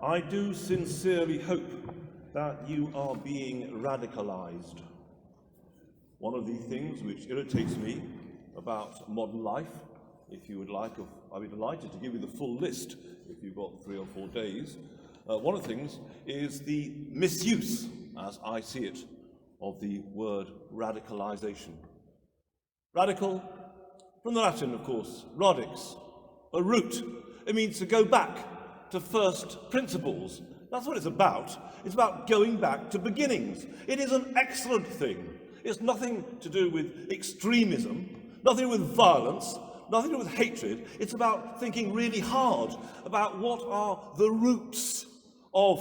I do sincerely hope that you are being radicalized. One of the things which irritates me about modern life, if you would like, I'd be delighted to give you the full list if you've got 3 or 4 days. One of the things is the misuse, as I see it, of the word radicalization. Radical, from the Latin, of course, radix, a root. It means to go back to first principles. That's what it's about. It's about going back to beginnings. It is an excellent thing. It's nothing to do with extremism, nothing to do with violence, nothing to do with hatred. It's about thinking really hard about what are the roots of,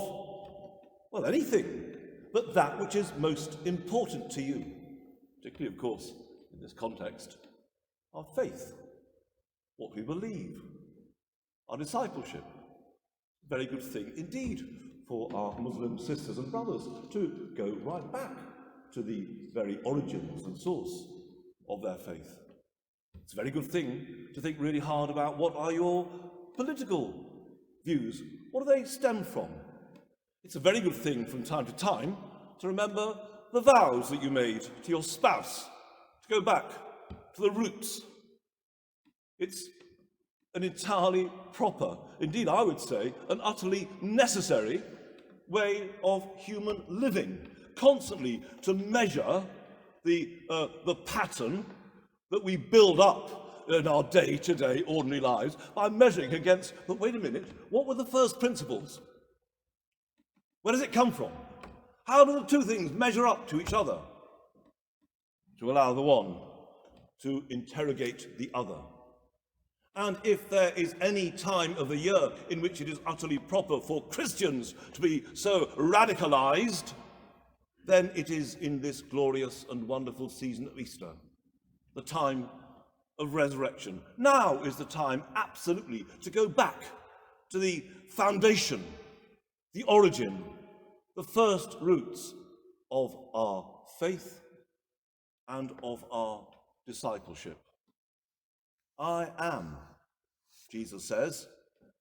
well, anything, but that which is most important to you, particularly, of course, in this context, our faith, what we believe, our discipleship. Very good thing indeed for our Muslim sisters and brothers to go right back to the very origins and source of their faith. It's a very good thing to think really hard about what are your political views, what do they stem from? It's a very good thing from time to remember the vows that you made to your spouse, to go back to the roots. It's an entirely proper, indeed I would say, an utterly necessary way of human living, constantly to measure the pattern that we build up in our day-to-day ordinary lives by measuring against, but wait a minute, what were the first principles? Where does it come from? How do the two things measure up to each other? To allow the one to interrogate the other. And if there is any time of the year in which it is utterly proper for Christians to be so radicalized, then it is in this glorious and wonderful season of Easter, the time of resurrection. Now is the time, absolutely, to go back to the foundation, the origin, the first roots of our faith and of our discipleship. I am, Jesus says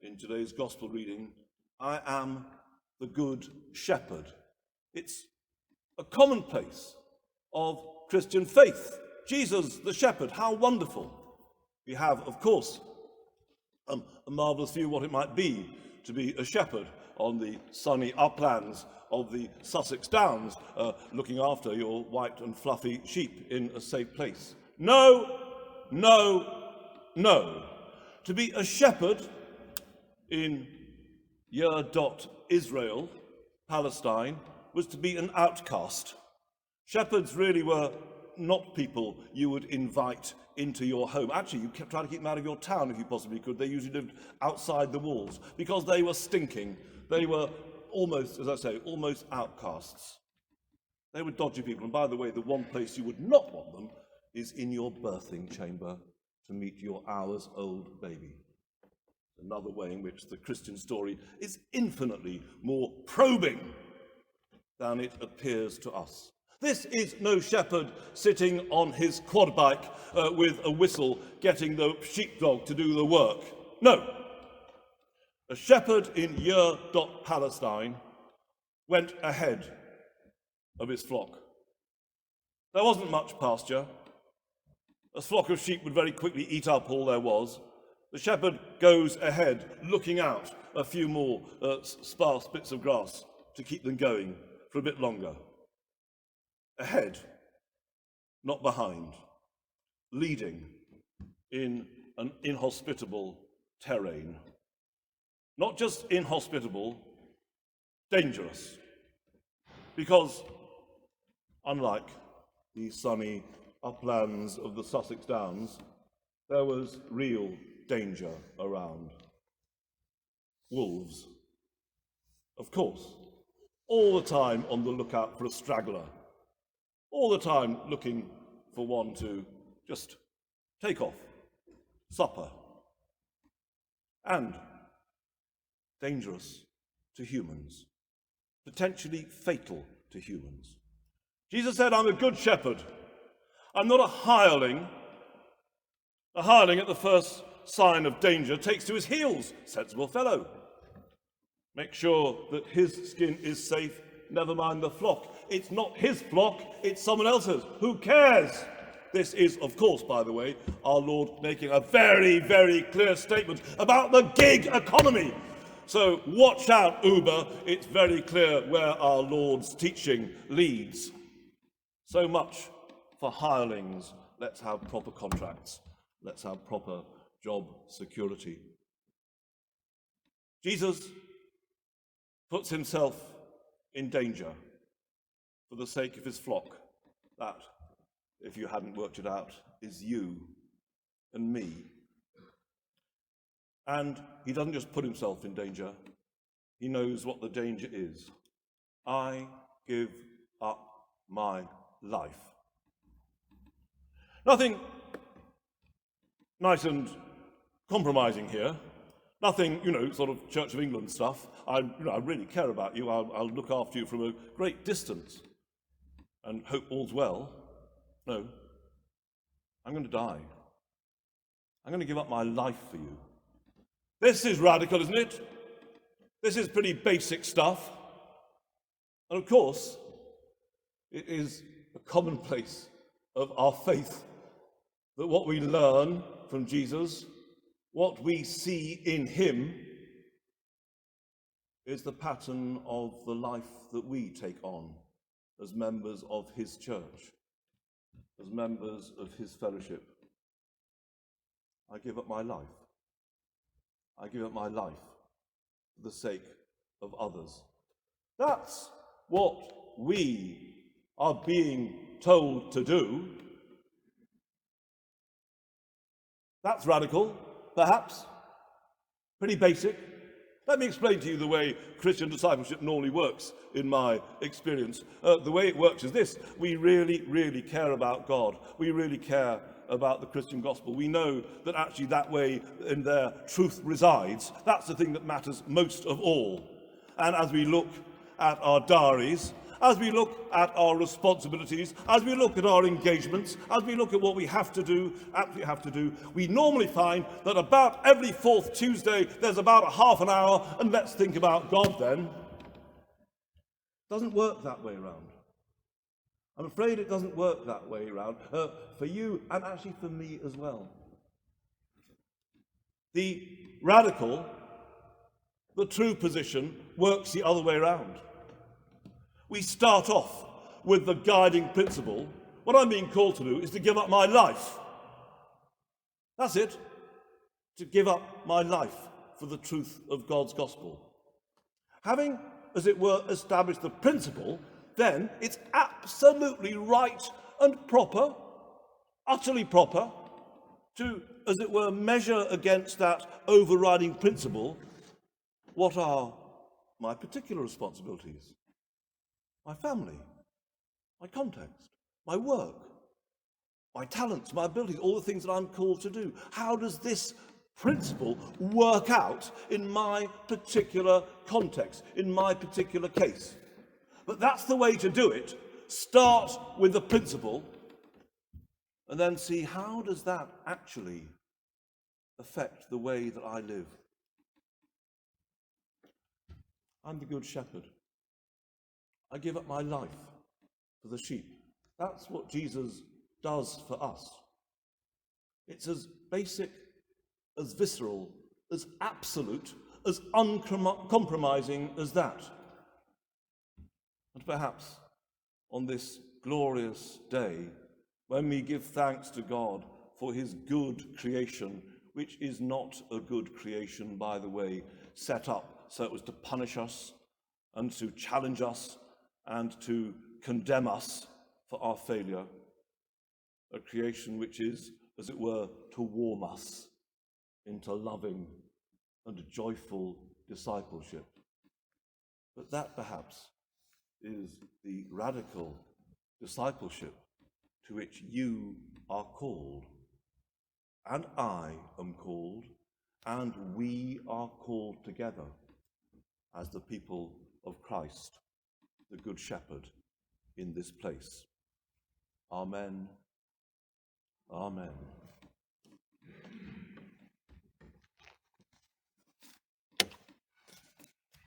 in today's gospel reading, I am the good shepherd. It's a commonplace of Christian faith. Jesus, the shepherd, how wonderful. We have, of course, a marvellous view of what it might be to be a shepherd on the sunny uplands of the Sussex Downs, looking after your white and fluffy sheep in a safe place. No, no, no. To be a shepherd in Israel, Palestine, was to be an outcast. Shepherds really were not people you would invite into your home. Actually, you kept trying to keep them out of your town if you possibly could. They usually lived outside the walls because they were stinking. They were almost, as I say, almost outcasts. They were dodgy people. And by the way, the one place you would not want them is in your birthing chamber to meet your hours-old baby. Another way in which the Christian story is infinitely more probing than it appears to us. This is no shepherd sitting on his quad bike with a whistle getting the sheepdog to do the work. No. A shepherd in Palestine went ahead of his flock. There wasn't much pasture. A flock of sheep would very quickly eat up all there was. The shepherd goes ahead, looking out a few more sparse bits of grass to keep them going for a bit longer. Ahead, not behind, leading in an inhospitable terrain. Not just inhospitable, dangerous. Because unlike the sunny uplands of the Sussex Downs, there was real danger around. Wolves, of course, all the time on the lookout for a straggler, all the time looking for one to just take off, supper, and dangerous to humans, potentially fatal to humans. Jesus said, I'm a good shepherd. I'm not a hireling. A hireling at the first sign of danger takes to his heels. Sensible fellow. Make sure that his skin is safe, never mind the flock. It's not his flock, it's someone else's. Who cares? This is, of course, by the way, our Lord making a very, very clear statement about the gig economy. So watch out, Uber. It's very clear where our Lord's teaching leads. So much for hirelings. Let's have proper contracts. Let's have proper job security. Jesus puts himself in danger for the sake of his flock. That, if you hadn't worked it out, is you and me. And he doesn't just put himself in danger, he knows what the danger is. I give up my life. Nothing nice and compromising here. Nothing, sort of Church of England stuff. I really care about you. I'll look after you from a great distance and hope all's well. No, I'm going to die. I'm going to give up my life for you. This is radical, isn't it? This is pretty basic stuff. And of course, it is a commonplace of our faith that what we learn from Jesus, what we see in him, is the pattern of the life that we take on as members of his church, as members of his fellowship. I give up my life. I give up my life for the sake of others. That's what we are being told to do. That's radical, perhaps. Pretty basic. Let me explain to you the way Christian discipleship normally works in my experience. The way it works is this. We really, really care about God. We really care about the Christian gospel. We know that actually that way in there truth resides. That's the thing that matters most of all. And as we look at our diaries, as we look at our responsibilities, as we look at our engagements, as we look at what we have to do, absolutely have to do, we normally find that about every fourth Tuesday there's about a half an hour, and let's think about God then. It doesn't work that way around. I'm afraid it doesn't work that way around for you and actually for me as well. The radical, the true position, works the other way around. We start off with the guiding principle. What I'm being called to do is to give up my life. That's it. To give up my life for the truth of God's gospel. Having, as it were, established the principle, then it's absolutely right and proper, utterly proper, to, as it were, measure against that overriding principle what are my particular responsibilities. My family, my context, my work, my talents, my abilities, all the things that I'm called to do. How does this principle work out in my particular context, in my particular case? But that's the way to do it. Start with the principle and then see how does that actually affect the way that I live. I'm the good shepherd. I give up my life for the sheep. That's what Jesus does for us. It's as basic, as visceral, as absolute, as uncompromising as that. And perhaps on this glorious day, when we give thanks to God for his good creation, which is not a good creation, by the way, set up so it was to punish us and to challenge us and to condemn us for our failure, a creation which is, as it were, to warm us into loving and joyful discipleship. But that, perhaps, is the radical discipleship to which you are called, and I am called, and we are called together as the people of Christ, the Good Shepherd, in this place. Amen. Amen.